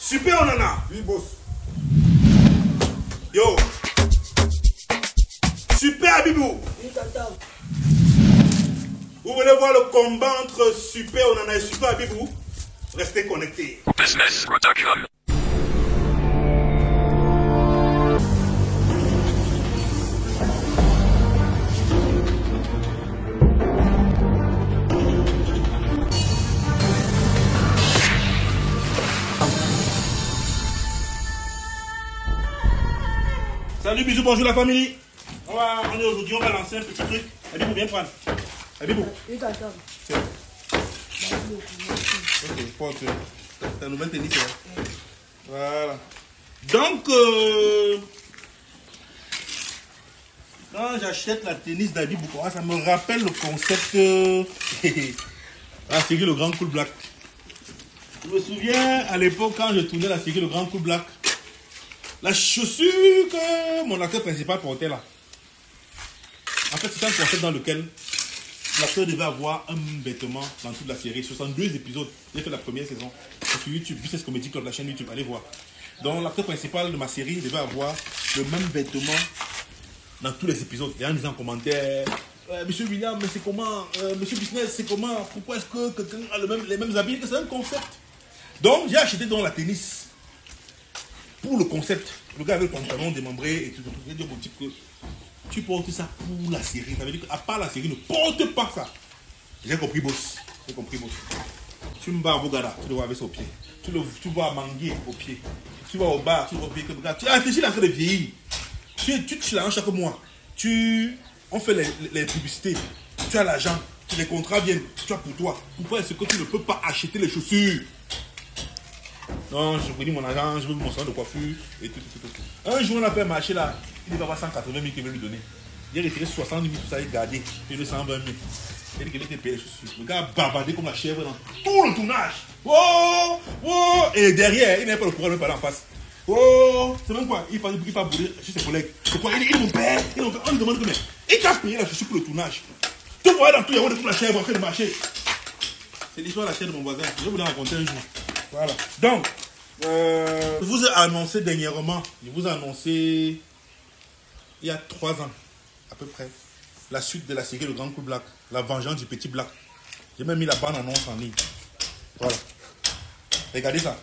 Super Onana. Oui, boss. Yo. Super Abibou. Oui, tonton. Vous voulez voir le combat entre Super Onana et Super Abibou? Restez connectés. Business Protocol. Salut, bisous, bonjour la famille. Aujourd'hui, on va lancer un petit truc. Abibou, viens prendre. Abibou. Oui, tonton. Tiens. Ok, porte. Ta nouvelle tennis, hein? Voilà. Donc, quand j'achète la tennis d'Abibou, ça me rappelle le concept. La série Le Grand Cool Black. Je me souviens à l'époque quand je tournais la série Le Grand Cool Black. La chaussure que mon acteur principal portait là. En fait, c'est un concept dans lequel l'acteur devait avoir un vêtement dans toute la série. 62 épisodes. J'ai fait la première saison. C'est sur YouTube, Business Comedy Club, la chaîne YouTube. Allez voir. Donc, l'acteur principal de ma série devait avoir le même vêtement dans tous les épisodes. Et en disant en commentaire, Monsieur William, mais c'est comment? Monsieur Business, c'est comment? Pourquoi est-ce que quelqu'un a les mêmes habits? C'est un concept. Donc, j'ai acheté donc la tennis. Pour le concept, le gars avait le pantalon démembré et tout. J'ai dit au type que tu portes ça pour la série. Ça veut dire qu'à part la série, ne porte pas ça. J'ai compris, boss. J'ai compris, boss. Tu me vas à Bogada, tu le vois avec ça au pied. Tu vas à Mangué au pied. Tu vas au bar, tu vas au pied. Tu as réfléchi à faire des vieillis. Tu te l'arranges chaque mois. On fait les publicités. Tu as l'argent. Les contrats viennent. Tu as pour toi. Pourquoi est-ce que tu ne peux pas acheter les chaussures? Non, je pris mon argent, je veux mon salon de coiffure et tout. Un jour, on a fait un marché là, il va avoir 180 000 qu'il veut lui donner. Il a retiré 70 000, tout ça, il a gardé, il a 120 000. Il a dit qu'il était payé les chaussures. Le gars a bavardé comme la chèvre dans tout le tournage. Oh, oh, et derrière, il n'avait pas le courage de parler en face. Oh, c'est même quoi? Il parle bourrer chez ses collègues. C'est quoi? Il est mon père. On lui demande combien? Il t'a payé la chaussure pour le tournage. Tu vois dans tout, il y a comme la chèvre en train de marcher. C'est l'histoire de la chèvre de mon voisin. Je vais vous la raconter un jour. Voilà. Donc, je vous ai annoncé dernièrement, il y a 3 ans, à peu près, la suite de la série Le Grand Cool Black, la vengeance du petit Black. J'ai même mis la bande annonce en ligne. Voilà. Regardez ça.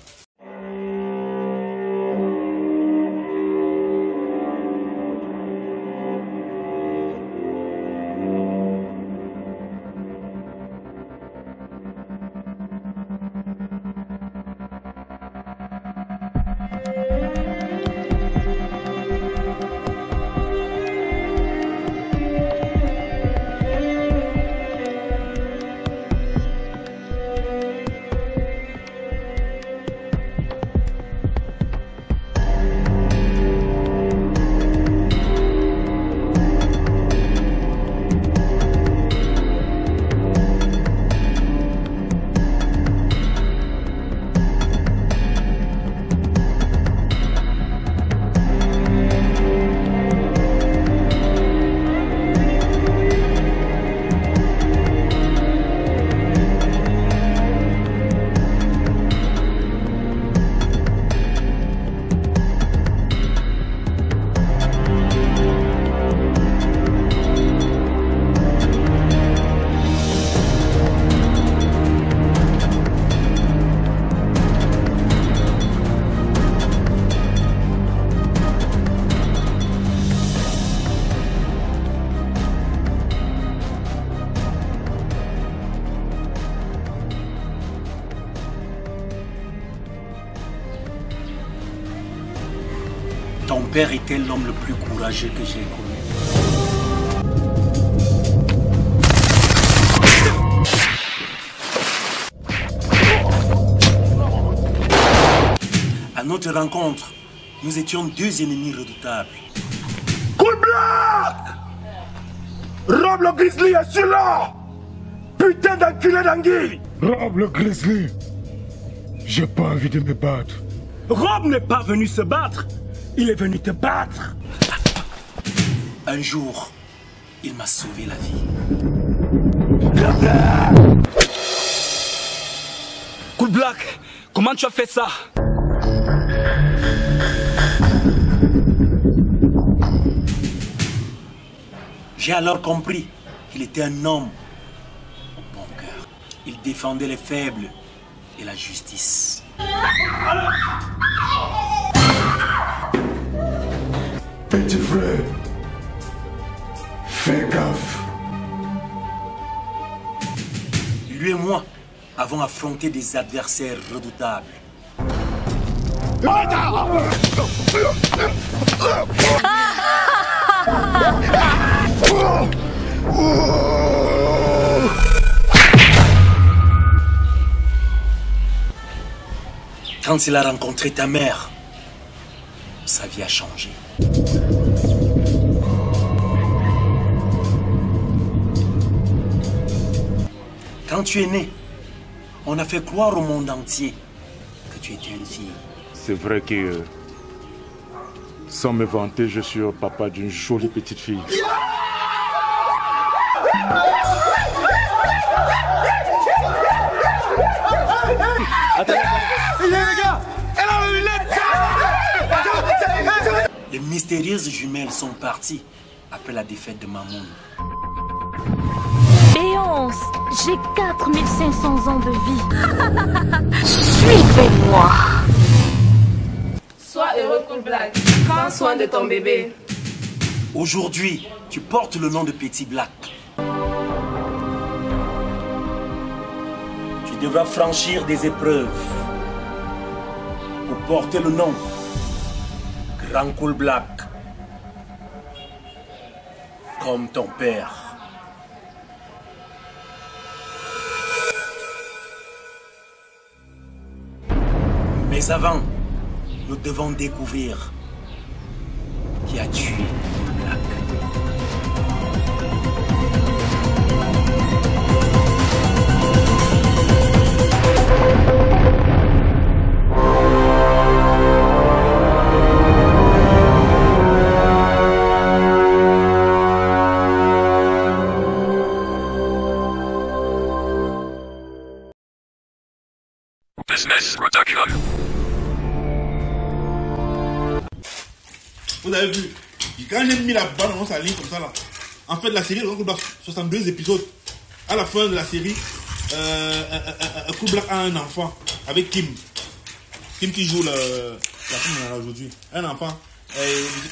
Ton père était l'homme le plus courageux que j'ai connu. À notre rencontre, nous étions 2 ennemis redoutables. Cool Black! Rob le Grizzly est celui-là! Putain d'enculé d'anguille! Rob le Grizzly, j'ai pas envie de me battre. Rob n'est pas venu se battre, il est venu te battre. Un jour, il m'a sauvé la vie. Cool Black, comment tu as fait ça? J'ai alors compris qu'il était un homme au bon cœur. Il défendait les faibles et la justice. Petit frère, fais gaffe. Lui et moi avons affronté des adversaires redoutables. Quand il a rencontré ta mère, sa vie a changé. Quand tu es né, on a fait croire au monde entier que tu étais une fille. C'est vrai que, sans me vanter, je suis le papa d'une jolie petite fille. Les mystérieuses jumelles sont parties après la défaite de Mamoun. Béance, j'ai 4500 ans de vie. Suivez-moi. Sois heureux, Cool Black. Prends soin de ton bébé. Aujourd'hui, tu portes le nom de Petit Black. Tu devras franchir des épreuves pour porter le nom Grand Cool Black, comme ton père. Mais avant, nous devons découvrir qui a tué Black. Business Production. Vous avez vu, quand j'ai mis la bande annonce à ligne comme ça là, en fait la série Cool Black 62 épisodes. À la fin de la série, Cool Black a un enfant avec Kim. Kim qui joue la fille qu'on a aujourd'hui. Un enfant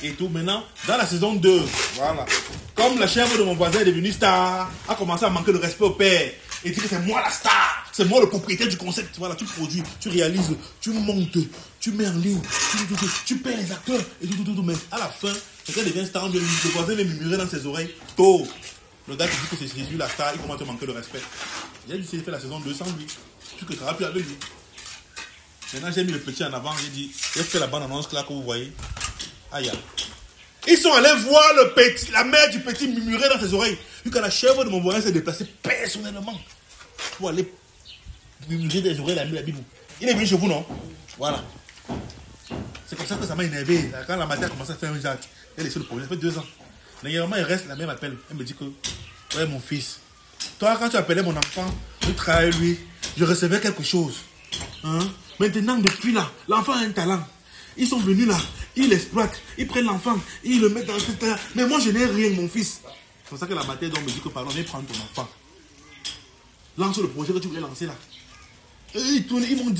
et tout. Maintenant, dans la saison 2, voilà. Comme la chèvre de mon voisin est devenue star, a commencé à manquer de respect au père. Et dit que c'est moi la star, c'est moi le propriétaire du concept. Voilà, tu produis, tu réalises, tu montes, tu mets en ligne, tu paies les acteurs et tout. Mais à la fin, quelqu'un devient star, le voisin vient murmurer dans ses oreilles. Tôt. Le gars qui dit que c'est Jésus la star, il commence à te manquer de respect. J'ai dû faire la saison 2 sans lui. Plus que ça va plus avec lui. Maintenant, j'ai mis le petit en avant, j'ai dit, j'ai fait la bande annonce là que vous voyez. Aïe. Ils sont allés voir la mère du petit murmurer dans ses oreilles. Vu que la chèvre de mon voisin s'est déplacée personnellement pour aller murmurer dans les oreilles la Bible. Il est venu chez vous, non? Voilà. C'est comme ça que ça m'a énervé. Quand la matière a commencé à faire un jacques, elle est sur le projet, ça fait 2 ans. Dernièrement, il reste, la mère m'appelle. Elle me dit que, ouais, mon fils, toi, quand tu appelais mon enfant, je travaillais lui, je recevais quelque chose. Hein? Maintenant, depuis là, l'enfant a un talent. Ils sont venus là, ils l'exploitent, ils prennent l'enfant, ils le mettent dans le secteur. Mais moi, je n'ai rien, mon fils. C'est pour ça que la matière donc me dit que, pardon, viens prendre ton enfant. Lance le projet que tu voulais lancer là. Et ils tournent, ils m'ont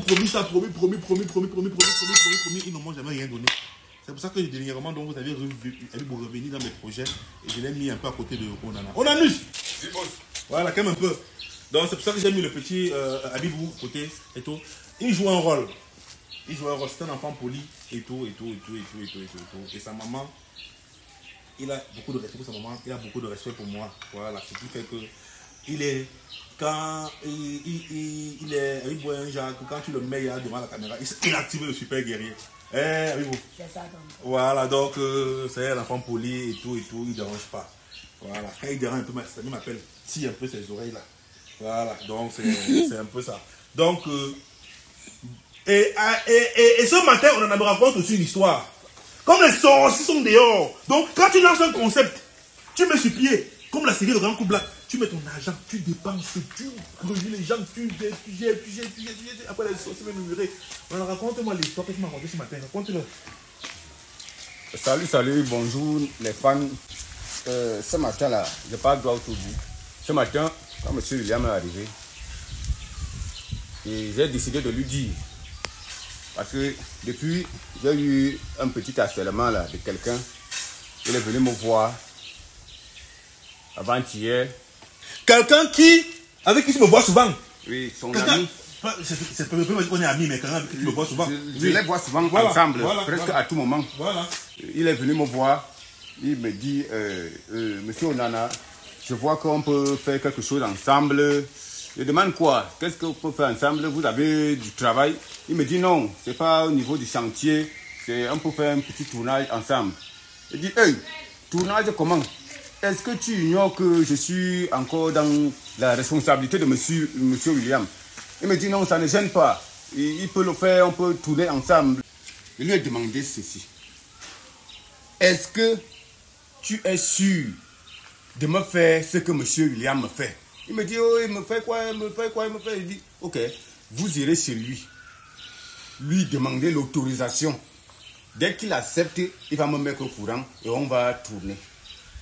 promis ça, promis. Ils ne m'ont jamais rien donné. C'est pour ça que dernièrement, donc, vous avez revenir dans mes projets et je l'ai mis un peu à côté de Onana. Onanus! Voilà, quand même un peu. Donc, c'est pour ça que j'ai mis le petit Abibou côté et tout. Il joue un rôle. C'est un enfant poli et tout. Et sa maman, il a beaucoup de respect pour sa maman, il a beaucoup de respect pour moi. Voilà, ce qui fait que il est, quand il est, il boit un genre, quand tu le mets devant la caméra, il active le super guerrier. Oui, c'est ça, voilà, donc c'est un enfant poli et tout, il ne dérange pas. Voilà, quand il dérange un peu, ça m'appelle, tire un peu ses oreilles là. Voilà, donc c'est un peu ça. Donc, et ce matin, on en raconte aussi une histoire. Comme les sorciers sont dehors. Donc, quand tu lances un concept, tu mets sur pied, comme la série de Grand Cool Black, tu mets ton argent, tu dépenses, tu revues les gens, tu après les sorciers viennent murmurer. Raconte-moi l'histoire que tu m'as racontée ce matin. Raconte-le. Salut, bonjour les fans. Ce matin-là, je parle droit au tout bout. Ce matin, quand M. William est arrivé, j'ai décidé de lui dire. Parce que depuis, j'ai eu un petit harcèlement là, de quelqu'un. Il est venu me voir avant-hier. Quelqu'un avec qui tu me vois souvent. Oui, son ami. C'est pas qu'on est amis, mais quelqu'un avec qui tu me vois souvent. Je les vois souvent ensemble, presque à tout moment. Voilà. Il est venu me voir. Il me dit, Monsieur Onana, je vois qu'on peut faire quelque chose ensemble. Je demande quoi? Qu'est-ce qu'on peut faire ensemble? Vous avez du travail? Il me dit non, c'est pas au niveau du chantier. On peut faire un petit tournage ensemble. Je dis, hey, tournage comment? Est-ce que tu ignores que je suis encore dans la responsabilité de monsieur William? Il me dit non, ça ne gêne pas. Il peut le faire, on peut tourner ensemble. Je lui ai demandé ceci. Est-ce que tu es sûr de me faire ce que monsieur William me fait? Il me dit, oh, il me fait quoi? Il dit, ok, vous irez chez lui. Lui demander l'autorisation. Dès qu'il accepte, il va me mettre au courant et on va tourner.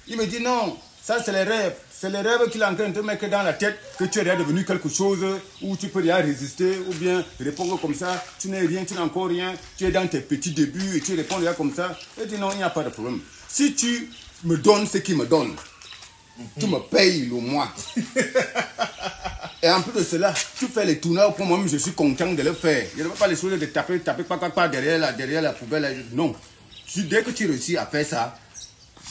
Il me dit non, ça c'est les rêves. C'est les rêves qu'il est en train de te mettre dans la tête, que tu es déjà devenu quelque chose où tu peux rien résister ou bien répondre comme ça. Tu n'es rien, tu n'es encore rien. Tu es dans tes petits débuts et tu réponds déjà comme ça. Il dit non, il n'y a pas de problème. Si tu me donnes ce qu'il me donne, tu me payes le mois. Et en plus de cela, tu fais les tournages pour moi-même, je suis content de le faire. Je ne veux pas les choses de taper pas derrière la poubelle. Non. Dès que tu réussis à faire ça,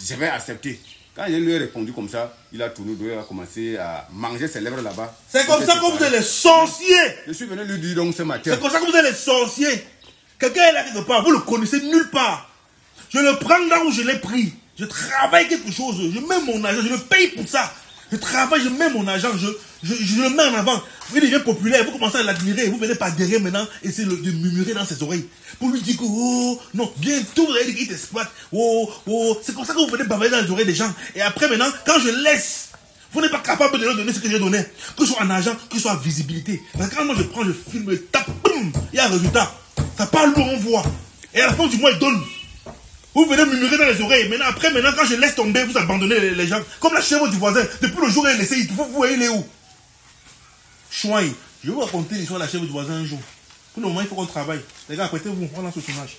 je vais accepter. Quand je lui ai répondu comme ça, il a tourné, il a commencé à manger ses lèvres là-bas. C'est comme ça que vous êtes les sorciers. Je suis venu lui dire donc ce matin. C'est comme ça que vous êtes les sorciers. Quelqu'un est là quelque part, vous le connaissez nulle part. Je le prends là où je l'ai pris. Je travaille quelque chose, je mets mon argent, je le paye pour ça. Je travaille, je mets mon argent, je le mets en avant. Il devient populaire, vous commencez à l'admirer, vous venez par derrière maintenant, essayez de murmurer dans ses oreilles. Pour lui dire que, oh, non, bientôt vous allez dire qu'il t'exploite. Oh, c'est comme ça que vous venez bavarder dans les oreilles des gens. Et après maintenant, quand je laisse, vous n'êtes pas capable de leur donner ce que j'ai donné. Que ce soit en argent, que ce soit en visibilité. Parce que quand moi je prends, je filme, je tape, boum, il y a un résultat. Ça parle lourd, on voit. Et à la fin du mois, il donne. Vous venez murmurer dans les oreilles. Maintenant, quand je laisse tomber, vous abandonnez les gens. Comme la chèvre du voisin. Depuis le jour où elle essaye, vous voyez, il est où? Chouin. Je vais vous raconter l'histoire de la chèvre du voisin un jour. Pour le moment, il faut qu'on travaille. Les gars, apprêtez-vous, on lance le tournage.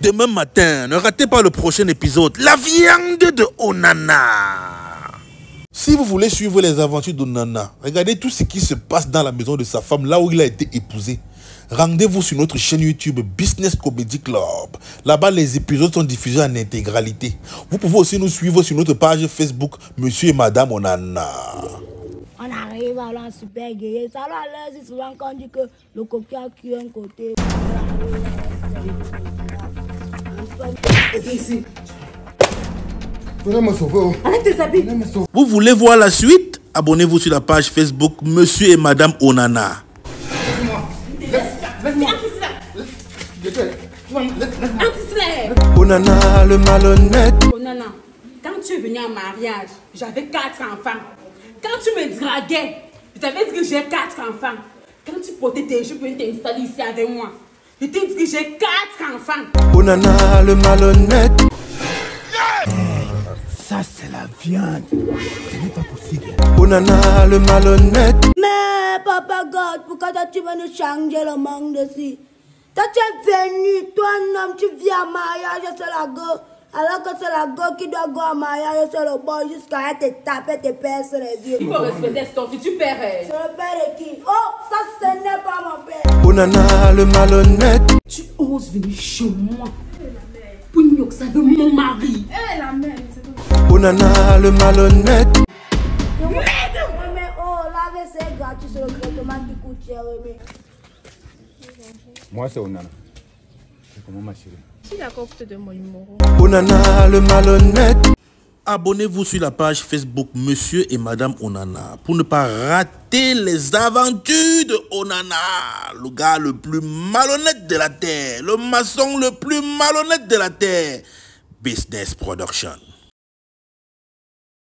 Demain matin, ne ratez pas le prochain épisode. La viande de Onana. Si vous voulez suivre les aventures d'Onana, regardez tout ce qui se passe dans la maison de sa femme, là où il a été épousé. Rendez-vous sur notre chaîne YouTube Business Comedy Club. Là-bas, les épisodes sont diffusés en intégralité. Vous pouvez aussi nous suivre sur notre page Facebook Monsieur et Madame Onana. On arrive à la super guerrier. Ça va l'air, c'est souvent qu'on dit que le coquin qui est un côté. Ici. Venez me sauver. Arrête tes habits. Vous voulez voir la suite? Abonnez-vous sur la page Facebook Monsieur et Madame Onana. Onana, le malhonnête. Onana, quand tu es venu en mariage, j'avais 4 enfants. Quand tu me draguais, je t'avais dit que j'ai 4 enfants. Quand tu portais tes jupes, tu t'es installé ici avec moi. Je t'ai dit que j'ai 4 enfants. Onana, le malhonnête. Ça, c'est la viande. Ce n'est pas possible. Onana, le malhonnête. Mais Papa God, pourquoi tu vas nous changer le manque de si? Toi, tu es venu, toi, un homme, tu viens en mariage, c'est la go. Alors que c'est la go qui doit go en mariage, c'est le boy, jusqu'à te taper, te percer les yeux. Il faut respecter ton fils, tu pères. C'est le père de qui? Oh, ça, ce n'est pas mon père. Onana, le malhonnête. Tu oses venir chez moi pour nous ça de mon mari. Eh, la mère, c'est tout. Onana, le malhonnête. Mais oh, la vaisselle est gratuite, c'est le traitement qui coûte cher, mais. Moi, c'est Onana. C'est comment ma chérie? Je suis d'accord pour te donner mon numéro. Onana, le malhonnête. Abonnez-vous sur la page Facebook Monsieur et Madame Onana pour ne pas rater les aventures de Onana, le gars le plus malhonnête de la terre, le maçon le plus malhonnête de la terre. Business Production.